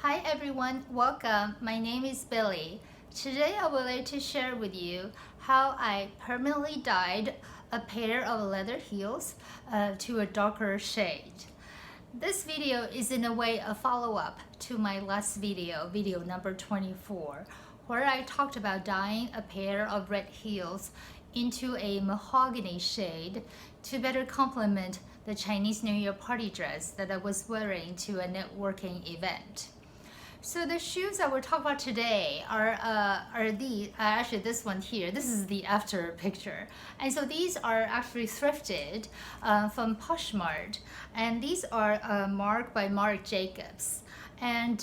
Hi everyone, welcome. My name is Billy. Today I would like to share with you how I permanently dyed a pair of leather heels to a darker shade. This video is in a way a follow-up to my last video number 24, where I talked about dyeing a pair of red heels into a mahogany shade to better complement the Chinese New Year party dress that I was wearing to a networking event. So the shoes that we're talking about today are actually this one here. This is the after picture, and so these are actually thrifted from Poshmark, and these are marked by Marc Jacobs. And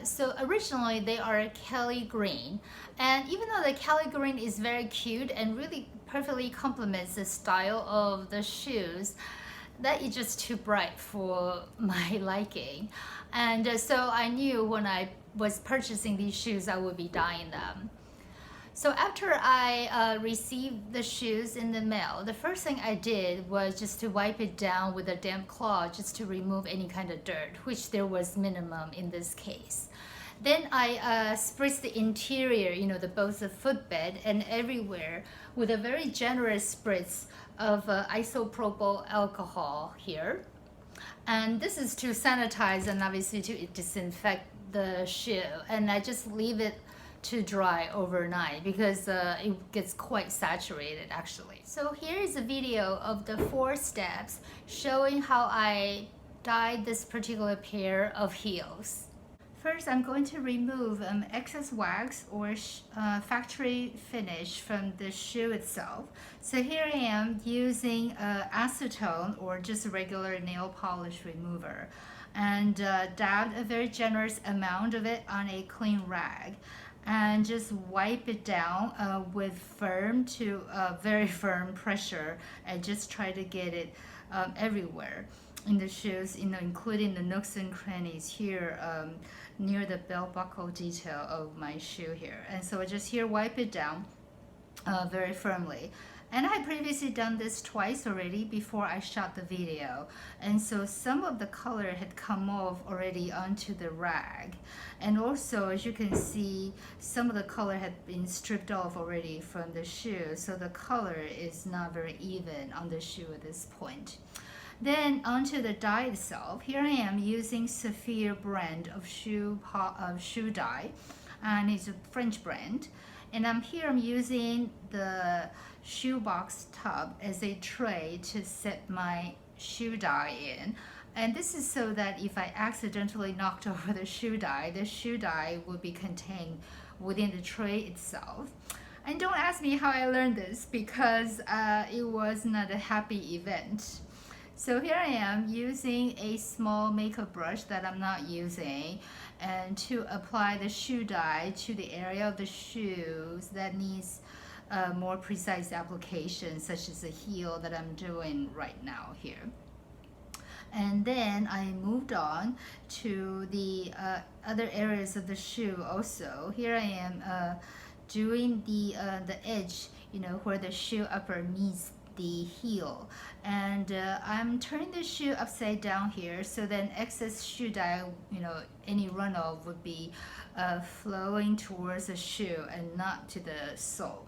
so originally they are Kelly green, and even though the Kelly green is very cute and really perfectly complements the style of the shoes, that is just too bright for my liking. And so I knew when I was purchasing these shoes I would be dyeing them. So after I received the shoes in the mail, the first thing I did was just to wipe it down with a damp cloth just to remove any kind of dirt, which there was minimum in this case. Then I spritzed the interior, both the footbed and everywhere with a very generous spritz of isopropyl alcohol here. And this is to sanitize and obviously to disinfect the shoe. And I just leave it to dry overnight because it gets quite saturated actually. So here is a video of the 4 steps showing how I dyed this particular pair of heels. First, I'm going to remove excess wax or factory finish from the shoe itself. So here I am using acetone or just a regular nail polish remover, and dabbed a very generous amount of it on a clean rag and just wipe it down with firm to very firm pressure, and just try to get it everywhere in the shoes, including the nooks and crannies here near the belt buckle detail of my shoe here. And so I just here wipe it down very firmly. And I had previously done this twice already before I shot the video. And so some of the color had come off already onto the rag. And also, as you can see, some of the color had been stripped off already from the shoe. So the color is not very even on the shoe at this point. Then onto the dye itself. Here I am using Saphir brand of shoe dye, and it's a French brand. And I'm using the shoebox tub as a tray to set my shoe dye in. And this is so that if I accidentally knocked over the shoe dye would be contained within the tray itself. And don't ask me how I learned this because it was not a happy event. So here I am using a small makeup brush that I'm not using, and to apply the shoe dye to the area of the shoes that needs more precise application, such as the heel that I'm doing right now here. And then I moved on to the other areas of the shoe also. Here I am doing the edge, where the shoe upper meets the heel, and I'm turning the shoe upside down here, so then excess shoe dye, any runoff would be flowing towards the shoe and not to the sole.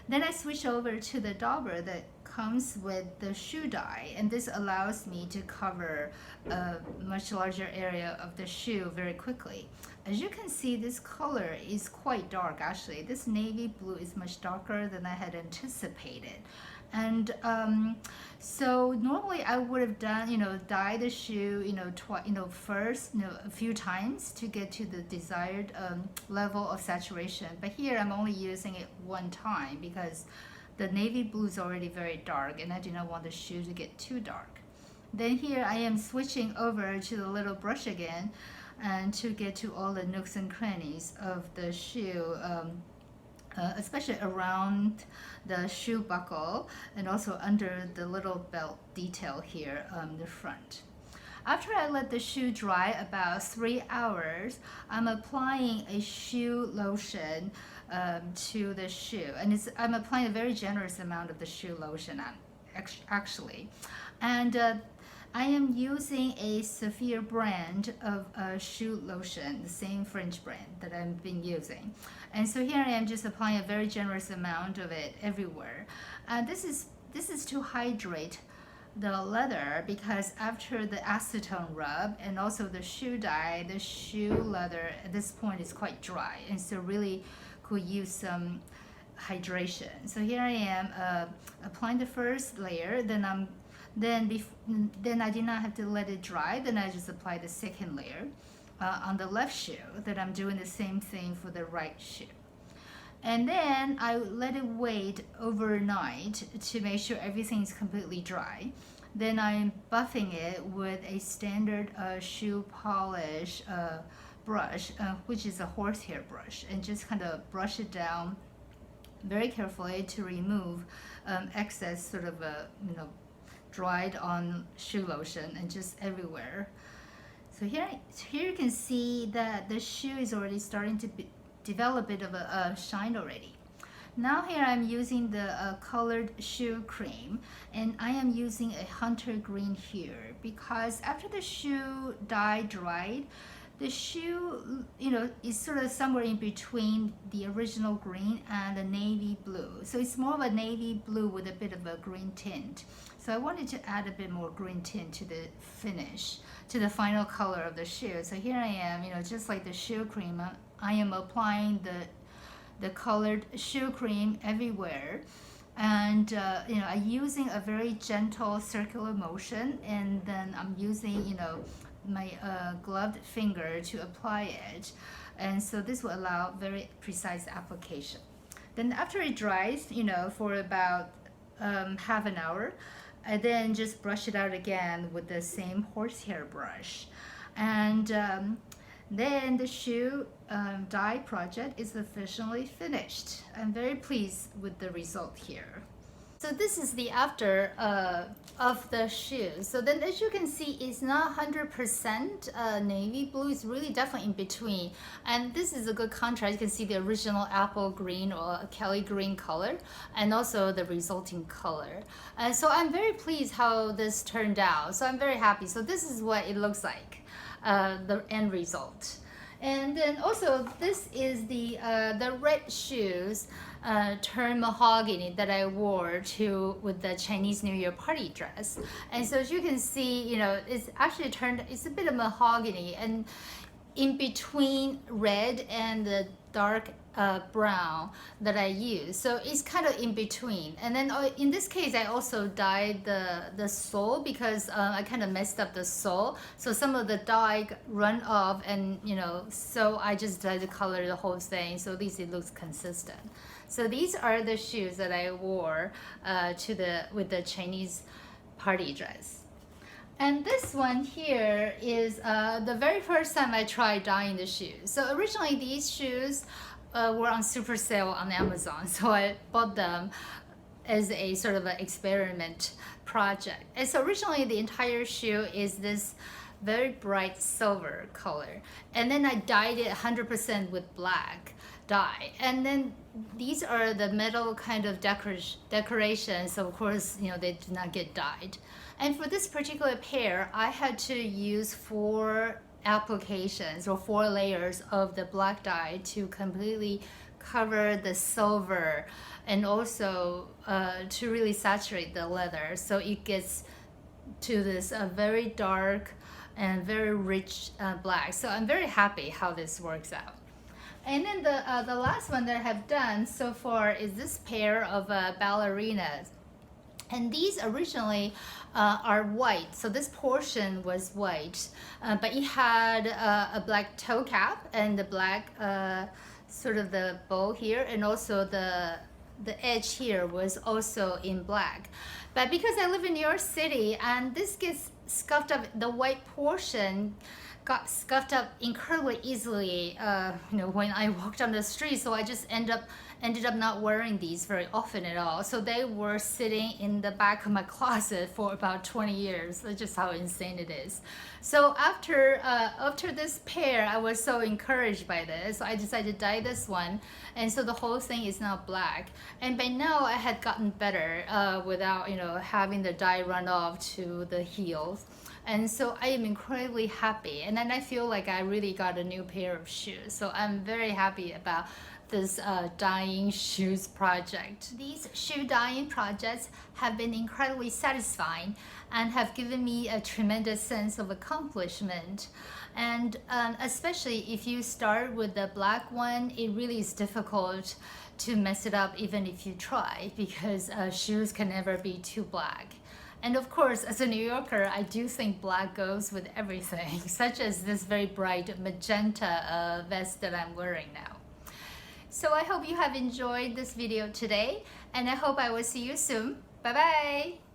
Then I switch over to the dauber that comes with the shoe dye, and this allows me to cover a much larger area of the shoe very quickly. As you can see, this color is quite dark actually. This navy blue is much darker than I had anticipated. And so normally I would have done, dye the shoe, first, a few times to get to the desired level of saturation. But here I'm only using it one time because the navy blue is already very dark, and I do not want the shoe to get too dark. Then here I am switching over to the little brush again, and to get to all the nooks and crannies of the shoe. Especially around the shoe buckle and also under the little belt detail here on the front. After I let the shoe dry about 3 hours, I'm applying a shoe lotion to the shoe, and I'm applying a very generous amount of the shoe lotion actually. And I am using a Saphir brand of shoe lotion, the same French brand that I've been using. And so here I am just applying a very generous amount of it everywhere. This is to hydrate the leather, because after the acetone rub and also the shoe dye, the shoe leather at this point is quite dry, and so really could use some hydration. So here I am applying the first layer, then I did not have to let it dry, then I just apply the second layer on the left shoe. Then I'm doing the same thing for the right shoe. And then I let it wait overnight to make sure everything is completely dry. Then I'm buffing it with a standard shoe polish brush, which is a horsehair brush, and just kind of brush it down very carefully to remove excess sort of dried on shoe lotion and just everywhere. So here you can see that the shoe is already starting to develop a bit of a shine already. Now here I'm using the colored shoe cream, and I am using a hunter green here because after the shoe dye dried, the shoe, is sort of somewhere in between the original green and the navy blue. So it's more of a navy blue with a bit of a green tint. So I wanted to add a bit more green tint to the finish, to the final color of the shoe. So here I am, just like the shoe cream, I am applying the colored shoe cream everywhere. And I'm using a very gentle circular motion, and then I'm using my gloved finger to apply it, and so this will allow very precise application. Then after it dries for about half an hour, I then just brush it out again with the same horsehair brush, and then the shoe dye project is officially finished. I'm very pleased with the result here. So this is the after of the shoe. So then as you can see, it's not 100% navy blue. It's really definitely in between. And this is a good contrast. You can see the original apple green or Kelly green color, and also the resulting color. And so I'm very pleased how this turned out. So I'm very happy. So this is what it looks like, the end result. And then also this is the red shoes turned mahogany that I wore with the Chinese New Year party dress. And so as you can see, it's actually it's a bit of mahogany, and in between red and the dark brown that I use. So it's kind of in between. And then in this case, I also dyed the sole because I kind of messed up the sole. So some of the dye run off, and so I just dyed the color the whole thing. So at least it looks consistent. So these are the shoes that I wore with the Chinese party dress. And this one here is the very first time I tried dyeing the shoes. So originally these shoes were on super sale on Amazon, so I bought them as a sort of an experiment project. And so originally the entire shoe is this very bright silver color, and then I dyed it 100% with black dye, and then these are the metal kind of decorations, so of course they do not get dyed. And for this particular pair, I had to use 4 applications or 4 layers of the black dye to completely cover the silver, and also to really saturate the leather so it gets to this very dark and very rich black. So I'm very happy how this works out. And then the last one that I have done so far is this pair of ballerinas. And these originally are white, so this portion was white, but it had a black toe cap and the black sort of the bow here, and also the edge here was also in black. But because I live in New York City and this gets scuffed up, the white portion got scuffed up incredibly easily when I walked on the street, so I just ended up not wearing these very often at all. So they were sitting in the back of my closet for about 20 years. That's just how insane it is. So after this pair, I was so encouraged by this, so I decided to dye this one, and so the whole thing is now black. And by now I had gotten better without having the dye run off to the heels. And so I am incredibly happy, and then I feel like I really got a new pair of shoes. So I'm very happy about this dyeing shoes project. These shoe dyeing projects have been incredibly satisfying and have given me a tremendous sense of accomplishment. And especially if you start with the black one, it really is difficult to mess it up even if you try, because shoes can never be too black. And of course, as a New Yorker, I do think black goes with everything, such as this very bright magenta vest that I'm wearing now. So I hope you have enjoyed this video today, and I hope I will see you soon. Bye bye!